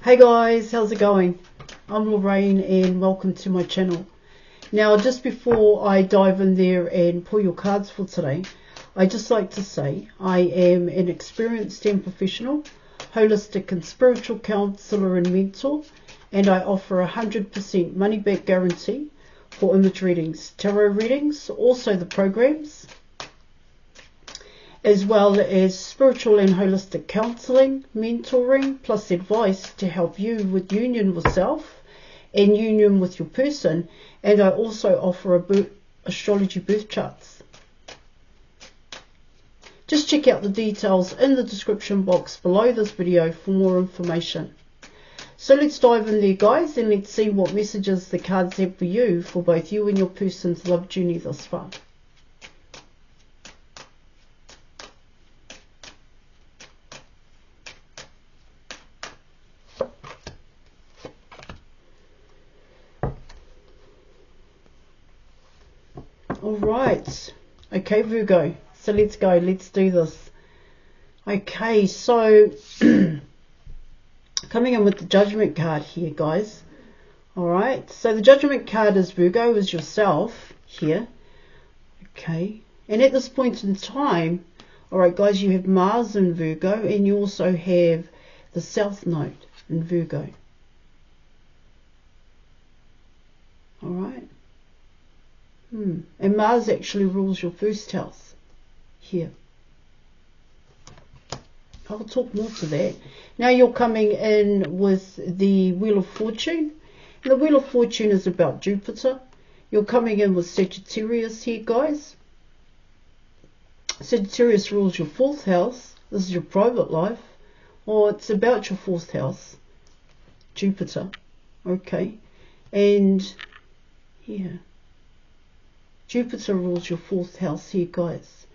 Hey guys, how's it going? I'm Lorraine and welcome to my channel. Now, just before I dive in there and pull your cards for today, I just like to say I am an experienced and professional, holistic and spiritual counselor and mentor, and I offer 100% money back guarantee for image readings, tarot readings, also the programs, as well as spiritual and holistic counselling, mentoring, plus advice to help you with union with self and union with your person. And I also offer astrology birth charts. Just check out the details in the description box below this video for more information. So let's dive in there, guys, and let's see what messages the cards have for you, for both you and your person's love journey thus far. Alright, okay Virgo, so let's go, let's do this. Okay, so coming in with the Judgment card here, guys. Alright, so the Judgment card is Virgo, is yourself here. Okay, and at this point in time, alright guys, you have Mars in Virgo, and you also have the South Node in Virgo. Alright. And Mars actually rules your first house here. I'll talk more to that. Now you're coming in with the Wheel of Fortune. And the Wheel of Fortune is about Jupiter. You're coming in with Sagittarius here, guys. Sagittarius rules your fourth house. This is your private life. Or it's about your fourth house. Jupiter. Okay. And here. Jupiter rules your fourth house here, guys.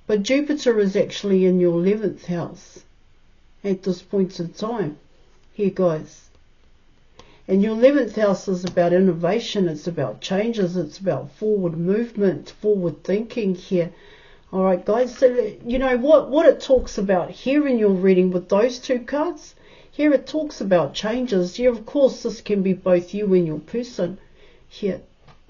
But Jupiter is actually in your 11th house at this point in time here, guys. And your 11th house is about innovation. It's about changes. It's about forward movement, forward thinking here. All right, guys. So, you know, what it talks about here in your reading with those two cards, here it talks about changes. Here, of course, this can be both you and your person here.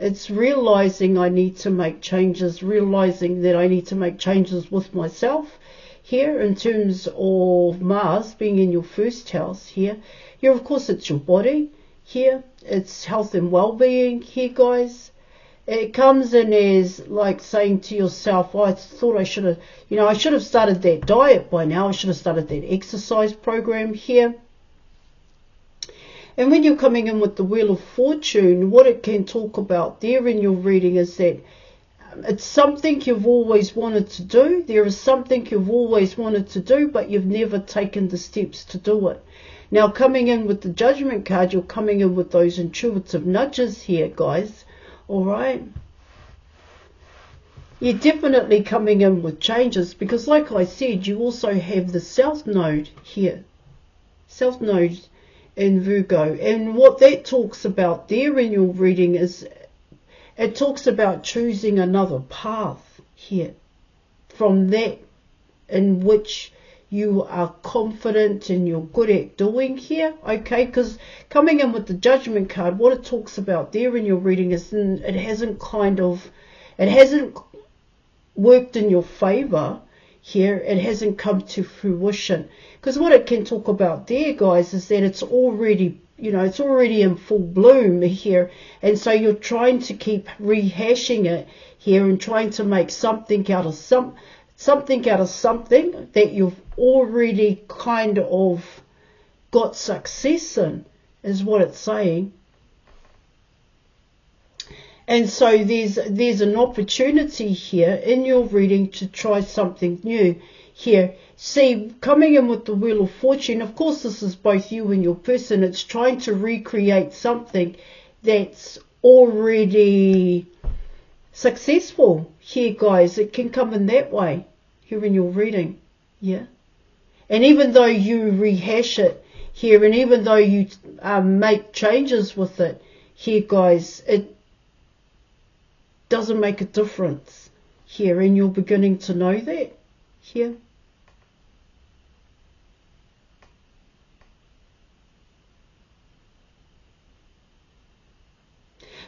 It's realizing I need to make changes, realizing that I need to make changes with myself here in terms of Mars being in your first house here. Here, of course, it's your body here. It's health and well-being here, guys. It comes in as like saying to yourself, oh, I thought I should have, you know, I should have started that diet by now. I should have started that exercise program here. And when you're coming in with the Wheel of Fortune, what it can talk about there in your reading is that it's something you've always wanted to do. There is something you've always wanted to do, but you've never taken the steps to do it. Now, coming in with the Judgment card, you're coming in with those intuitive nudges here, guys. All right. You're definitely coming in with changes because, like I said, you also have the South Node here. South Node in Virgo, and what that talks about there in your reading is it talks about choosing another path here from that in which you are confident and you're good at doing here. Okay, because coming in with the Judgment card, what it talks about there in your reading is it hasn't worked in your favor here. It hasn't come to fruition. Because what it can talk about there, guys, is that it's already, you know, it's already in full bloom here. And so you're trying to keep rehashing it here and trying to make something out of something that you've already kind of got success in, is what it's saying. And so there's an opportunity here in your reading to try something new here. See, coming in with the Wheel of Fortune, of course, this is both you and your person. It's trying to recreate something that's already successful here, guys. It can come in that way here in your reading. Yeah. And even though you rehash it here, and even though you make changes with it here, guys, it doesn't make a difference here, and you're beginning to know that here.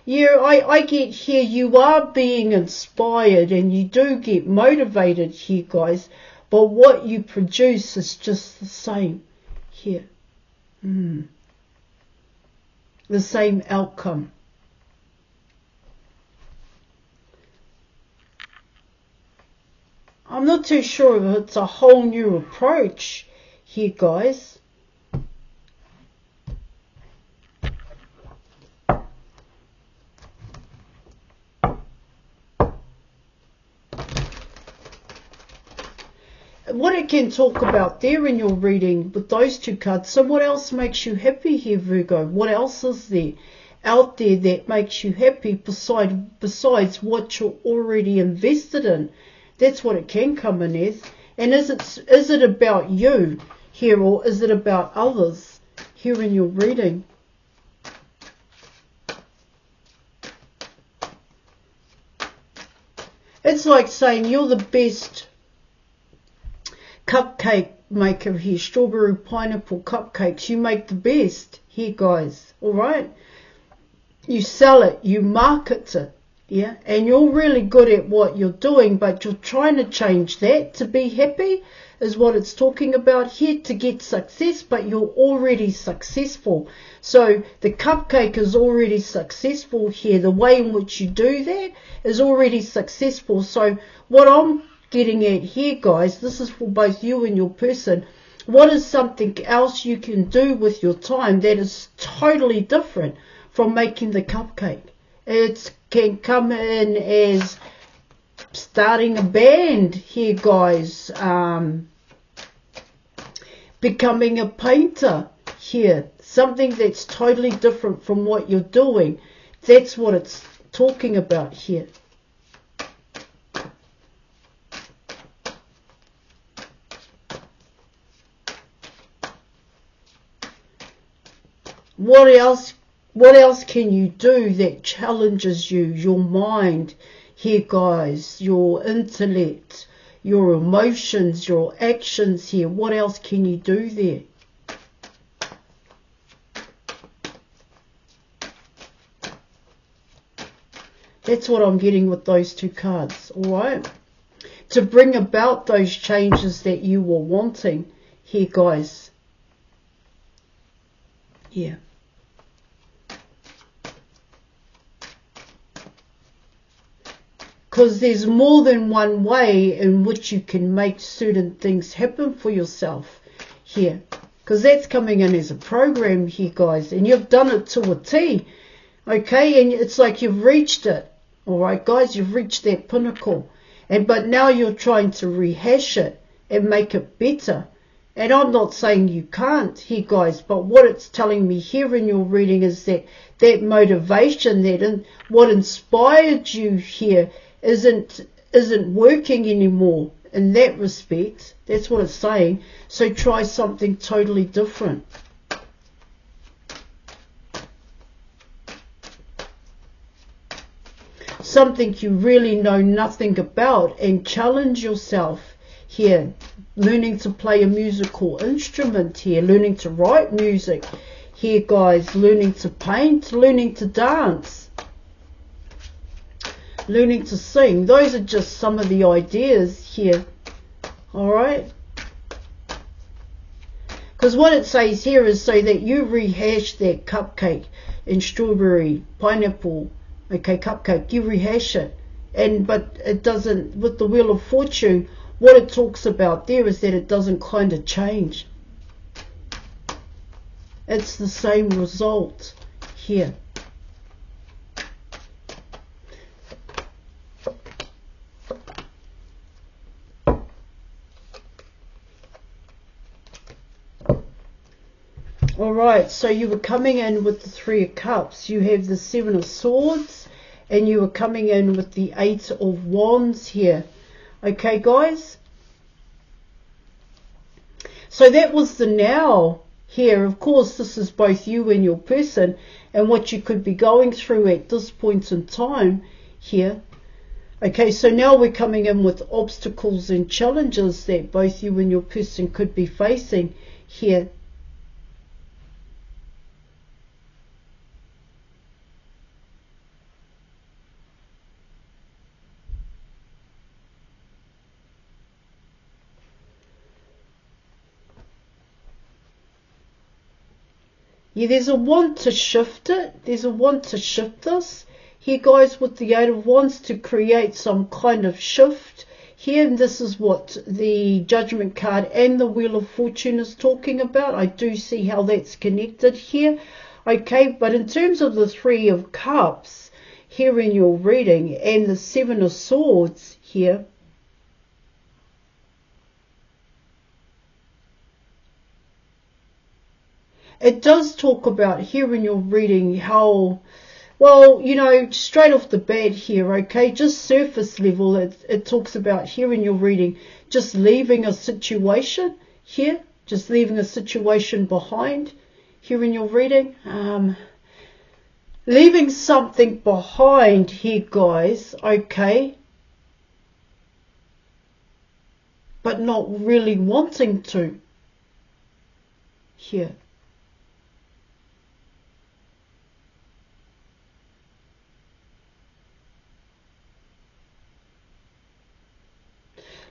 Yeah, I get here you are being inspired and you do get motivated here, guys, but what you produce is just the same here. The same outcome. I'm not too sure if it's a whole new approach here, guys. What it can talk about there in your reading with those two cards. So what else makes you happy here, Virgo? What else is there out there that makes you happy besides what you're already invested in? That's what it can come in as. And is it about you here, or is it about others here in your reading? It's like saying you're the best cupcake maker here, strawberry pineapple cupcakes. You make the best here, guys. All right, you sell it, you market it, yeah, and you're really good at what you're doing, but you're trying to change that to be happy is what it's talking about here, to get success, but you're already successful. So the cupcake is already successful here. The way in which you do that is already successful. So what I'm getting at here, guys, this is for both you and your person. What is something else you can do with your time that is totally different from making the cupcake? It can come in as starting a band here, guys, becoming a painter here, something that's totally different from what you're doing. That's what it's talking about here. What else can you do that challenges you, your mind here, guys, your intellect, your emotions, your actions here? What else can you do there? That's what I'm getting with those two cards, all right? To bring about those changes that you were wanting here, guys. Yeah. Because there's more than one way in which you can make certain things happen for yourself here. Because that's coming in as a program here, guys. And you've done it to a T. Okay? And it's like you've reached it. Alright, guys? You've reached that pinnacle. But now you're trying to rehash it and make it better. And I'm not saying you can't here, guys. But what it's telling me here in your reading is that motivation, what inspired you here isn't working anymore in that respect. That's what it's saying. So try something totally different. Something you really know nothing about, and challenge yourself here. Learning to play a musical instrument here, learning to write music here, guys, learning to paint, learning to dance, learning to sing. Those are just some of the ideas here. Alright? Because what it says here is so that you rehash that cupcake and strawberry, pineapple, okay, cupcake, you rehash it. But it doesn't, with the Wheel of Fortune, what it talks about there is that it doesn't kind of change. It's the same result here. Alright, so you were coming in with the Three of Cups. You have the Seven of Swords, and you were coming in with the Eight of Wands here. Okay, guys? So that was the now here. Of course, this is both you and your person and what you could be going through at this point in time here. Okay, so now we're coming in with obstacles and challenges that both you and your person could be facing here. Yeah, there's a want to shift it. There's a want to shift this. Here, guys, with the Eight of Wands, to create some kind of shift. Here, and this is what the Judgment card and the Wheel of Fortune is talking about. I do see how that's connected here. Okay, but in terms of the Three of Cups here in your reading and the Seven of Swords here, it does talk about here in your reading how, well, you know, straight off the bat here, okay, just surface level, it talks about here in your reading, just leaving a situation here, just leaving a situation behind here in your reading, leaving something behind here, guys, okay, but not really wanting to here.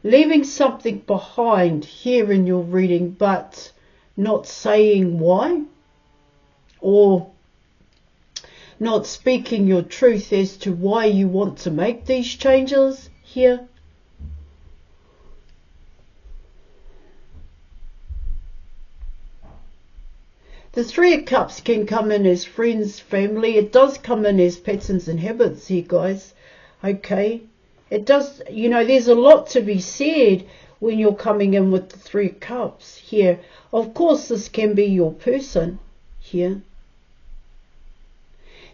Leaving something behind here in your reading, but not saying why, or not speaking your truth as to why you want to make these changes here. The Three of Cups can come in as friends, family. It does come in as patterns and habits here, guys. Okay. It does, you know, there's a lot to be said when you're coming in with the Three of Cups here. Of course, this can be your person here.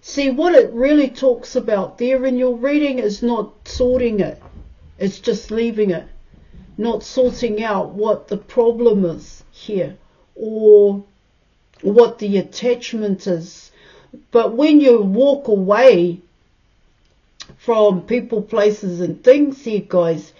See, what it really talks about there in your reading is not sorting it. It's just leaving it. Not sorting out what the problem is here or what the attachment is. But when you walk away from people, places and things here, guys,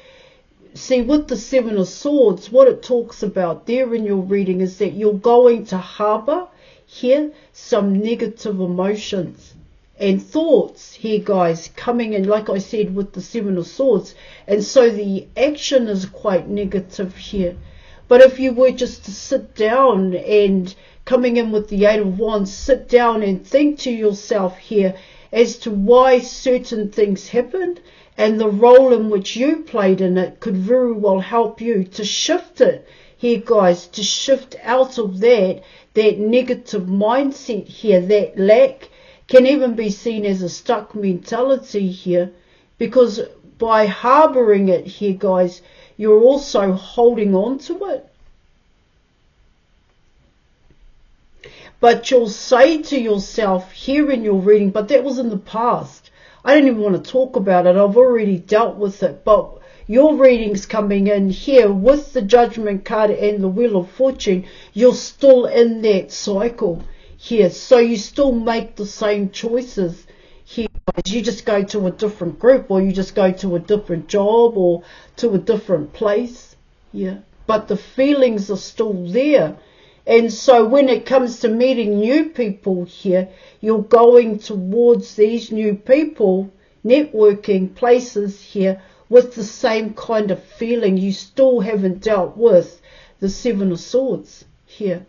see, with the Seven of Swords, what it talks about there in your reading is that you're going to harbour here some negative emotions and thoughts here, guys, coming in, like I said, with the Seven of Swords, and so the action is quite negative here. But if you were just to sit down and coming in with the Eight of Wands, sit down and think to yourself here as to why certain things happened and the role in which you played in it, could very well help you to shift it here, guys, to shift out of that negative mindset here. That lack can even be seen as a stuck mentality here, because by harbouring it here, guys, you're also holding on to it. But you'll say to yourself here in your reading, but that was in the past. I don't even want to talk about it. I've already dealt with it. But your reading's coming in here with the Judgment card and the Wheel of Fortune. You're still in that cycle here. So you still make the same choices here. You just go to a different group, or you just go to a different job, or to a different place. Yeah. But the feelings are still there. And so when it comes to meeting new people here, you're going towards these new people, networking places here, with the same kind of feeling. You still haven't dealt with the Seven of Swords here.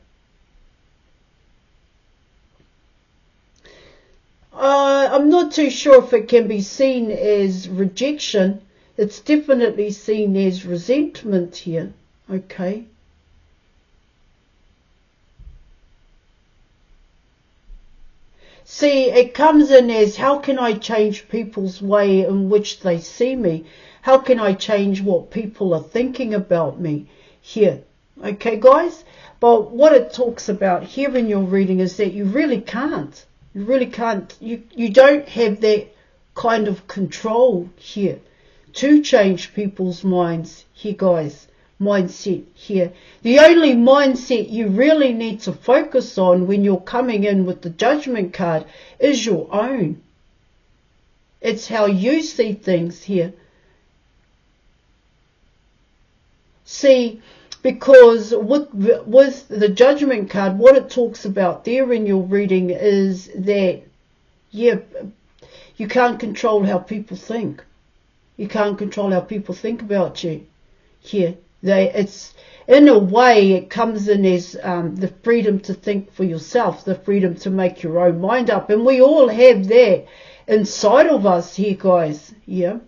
I'm not too sure if it can be seen as rejection. It's definitely seen as resentment here. Okay. See, it comes in as, how can I change people's way in which they see me? How can I change what people are thinking about me here? Okay, guys? But what it talks about here in your reading is that you really can't. You really can't. You don't have that kind of control here to change people's minds here, guys. Mindset here. The only mindset you really need to focus on when you're coming in with the Judgment card is your own. It's how you see things here. See, because with the Judgment card, what it talks about there in your reading is that, yeah, you can't control how people think. You can't control how people think about you here. It's in a way, it comes in as the freedom to think for yourself, the freedom to make your own mind up. And we all have that inside of us here, guys. Yeah.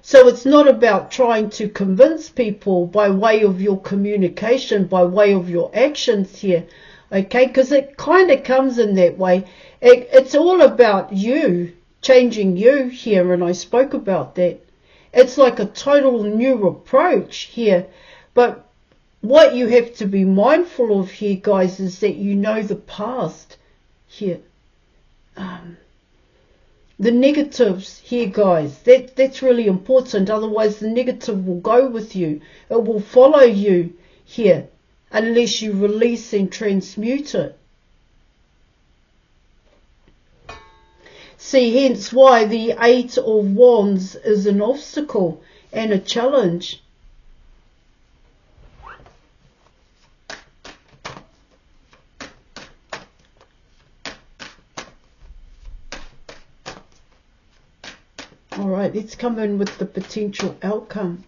So it's not about trying to convince people by way of your communication, by way of your actions here. Okay, because it kind of comes in that way. It's all about you, changing you here, and I spoke about that. It's like a total new approach here. But what you have to be mindful of here, guys, is that you know the past here. The negatives here, guys, that's really important. Otherwise, the negative will go with you. It will follow you here unless you release and transmute it. See, hence why the Eight of Wands is an obstacle and a challenge. All right, let's come in with the potential outcome.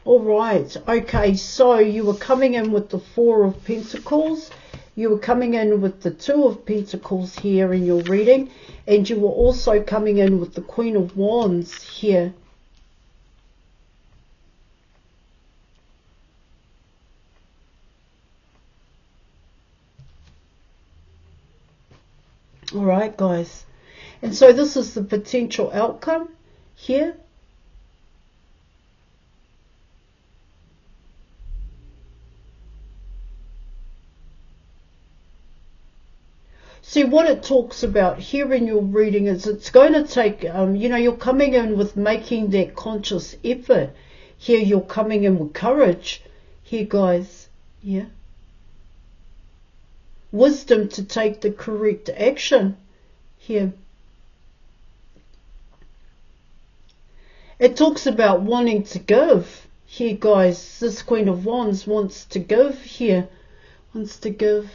All right, okay, so you were coming in with the Four of Pentacles. You were coming in with the Two of Pentacles here in your reading. And you were also coming in with the Queen of Wands here. All right, guys. And so this is the potential outcome here. See, what it talks about here in your reading is it's going to take, you know, you're coming in with making that conscious effort. Here you're coming in with courage. Here, guys, yeah. Wisdom to take the correct action here. It talks about wanting to give. Here, guys, this Queen of Wands wants to give here. Wants to give.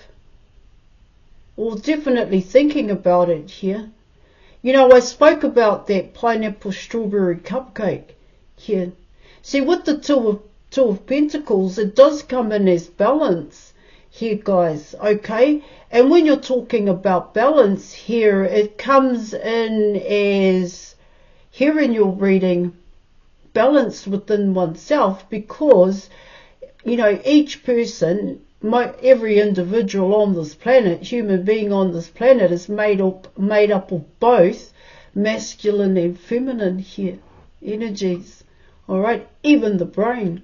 Or definitely thinking about it here. You know, I spoke about that pineapple strawberry cupcake here. See, with the Two of Pentacles, it does come in as balance here, guys, okay? And when you're talking about balance here, it comes in as, here in your reading, balance within oneself, because, you know, each person, every individual on this planet, human being on this planet, is made up of both masculine and feminine here energies. All right, even the brain.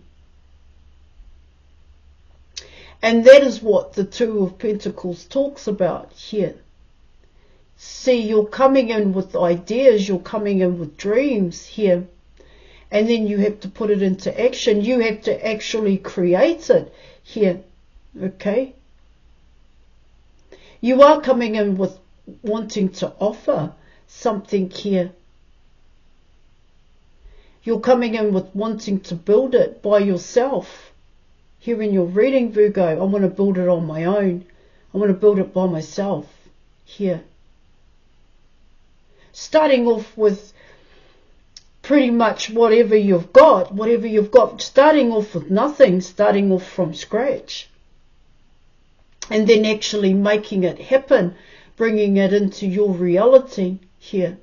And that is what the Two of Pentacles talks about here. See, you're coming in with ideas, you're coming in with dreams here. And then you have to put it into action. You have to actually create it here. Okay? You are coming in with wanting to offer something here. You're coming in with wanting to build it by yourself. Here in your reading, Virgo, I want to build it on my own. I want to build it by myself. Here. Starting off with pretty much whatever you've got. Starting off with nothing, starting off from scratch. And then actually making it happen, bringing it into your reality here.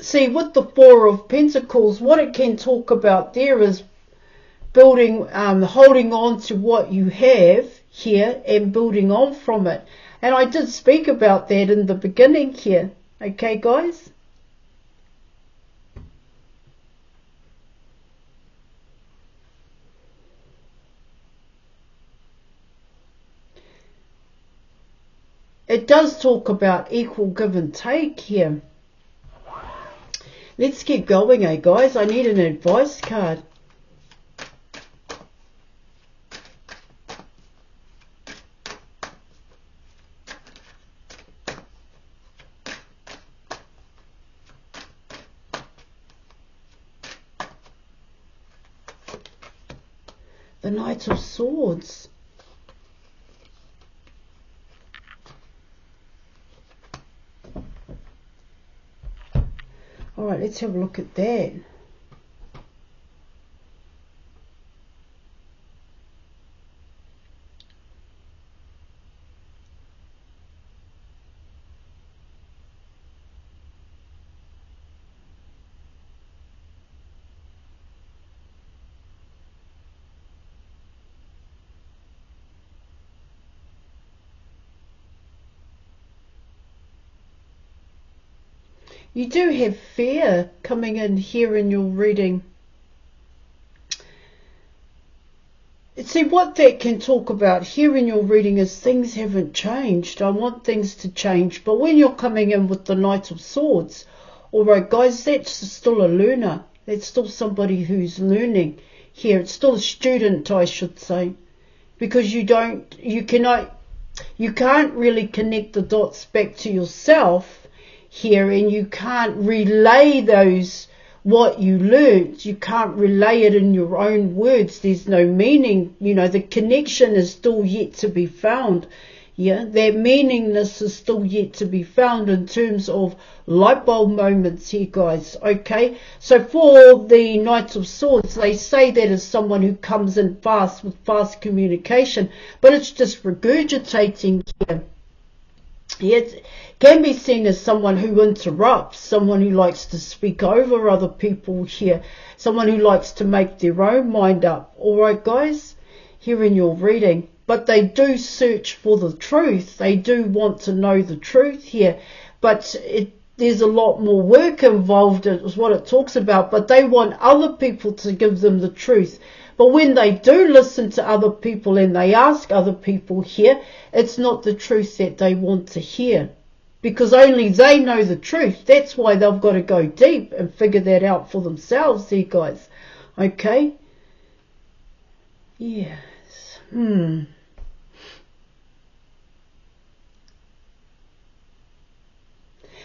See, with the Four of Pentacles, what it can talk about there is building, holding on to what you have here and building on from it. And I did speak about that in the beginning here. Okay, guys? It does talk about equal give and take here. Let's keep going, guys? I need an advice card. The Knight of Swords. Alright, let's have a look at that. You do have fear coming in here in your reading. See, what that can talk about here in your reading is things haven't changed. I want things to change. But when you're coming in with the Knight of Swords, alright guys, that's still a learner. That's still somebody who's learning here. It's still a student, I should say. Because you can't really connect the dots back to yourself here, and you can't relay what you learned. You can't relay it in your own words. There's no meaning. You know, the connection is still yet to be found. Yeah, that meaningness is still yet to be found in terms of light bulb moments here, guys. Okay, so for the Knights of Swords, they say that as someone who comes in fast with fast communication, but it's just regurgitating here. It can be seen as someone who interrupts, someone who likes to speak over other people here, someone who likes to make their own mind up. Alright guys, here in your reading. But they do search for the truth. They do want to know the truth here. But there's a lot more work involved, is what it talks about. But they want other people to give them the truth. But when they do listen to other people and they ask other people here, it's not the truth that they want to hear. Because only they know the truth. That's why they've got to go deep and figure that out for themselves here, guys. Okay? Yes.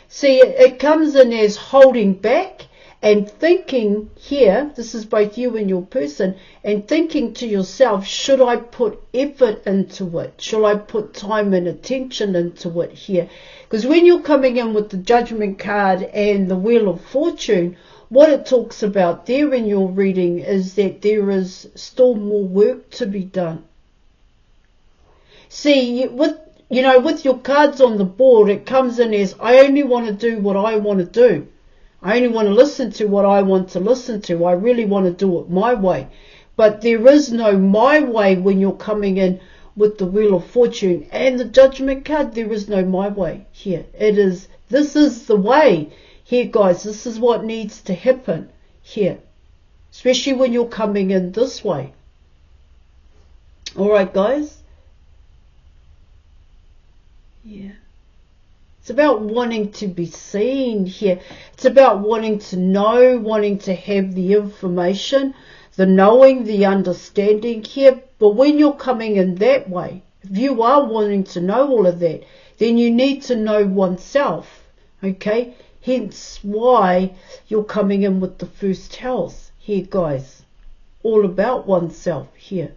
See, it comes in as holding back. And thinking here, this is both you and your person, and thinking to yourself, should I put effort into it? Should I put time and attention into it here? Because when you're coming in with the Judgment card and the Wheel of Fortune, what it talks about there in your reading is that there is still more work to be done. See, with your cards on the board, it comes in as, I only want to do what I want to do. I only want to listen to what I want to listen to. I really want to do it my way. But there is no my way when you're coming in with the Wheel of Fortune and the Judgment card. There is no my way here. This is the way here, guys. This is what needs to happen here. Especially when you're coming in this way. Alright, guys. Yeah. It's about wanting to be seen here. It's about wanting to know, wanting to have the information, the knowing, the understanding here. But when you're coming in that way, if you are wanting to know all of that, then you need to know oneself. Okay? Hence why you're coming in with the first house here, guys. All about oneself here.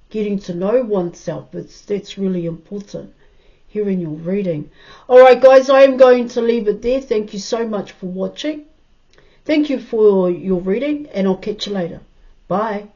Getting to know oneself. That's really important here in your reading. Alright guys, I am going to leave it there. Thank you so much for watching. Thank you for your reading, and I'll catch you later. Bye.